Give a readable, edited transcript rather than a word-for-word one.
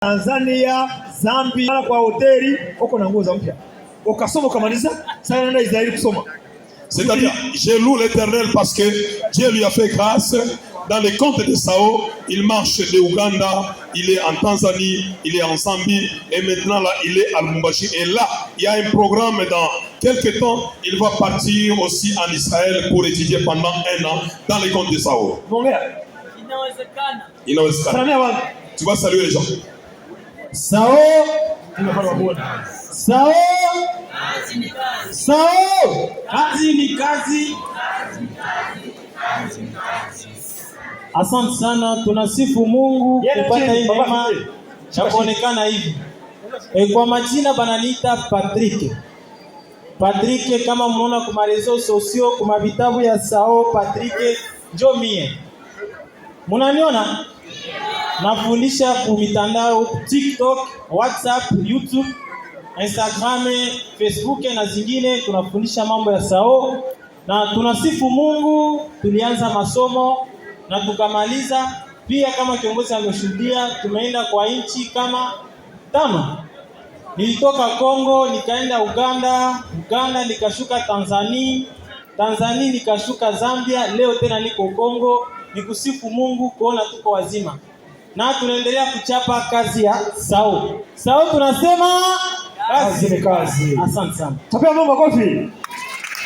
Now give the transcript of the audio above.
Tanzania, Zambia kwa hoteli uko na nguo za mpya. Ukasoma ukamaliza, sasa naenda Israeli kusoma. C'est-à-dire, je loue l'Éternel parce que Dieu lui a fait grâce. Dans les comptes de Sao, il marche de Ouganda, il est en Tanzanie, il est en Zambie, et maintenant là, il est à Lubumbashi. Et là, il y a un programme dans quelques temps, il va partir aussi en Israël pour étudier pendant 1 an dans les comptes de Sao. Mon gars, Inawezekana. Tu vas saluer les gens. Sao, Sao, Sao, kazi ni kazi. Asante sana, tunasifu Mungu kupata hii neema ya kuonekana hivi. Kwa majina bananiita Patrick. Patrick kama mnaona kwa marezo sosio kwa vitabu ya Sao Patrick njo mie. Mnaniona? Nafundisha kwa mitandao TikTok, WhatsApp, YouTube, Instagram, Facebook na zingine tunafundisha mambo ya Sao na tunasifu Mungu. Tulianza masomo na tukamaliza. Pia kama kiongozi ameshuhudia tumeenda kwa nchi kama 5. Nilitoka Kongo nikaenda Uganda nikashuka Tanzania nikashuka Zambia, leo tena niko Kongo. Nikusifu Mungu kuona tuko wazima. Na tunaendelea kuchapa kazi ya Sao. Sao tunasema kazi ni kazi. Asante sana. Tapia Mungu makofi.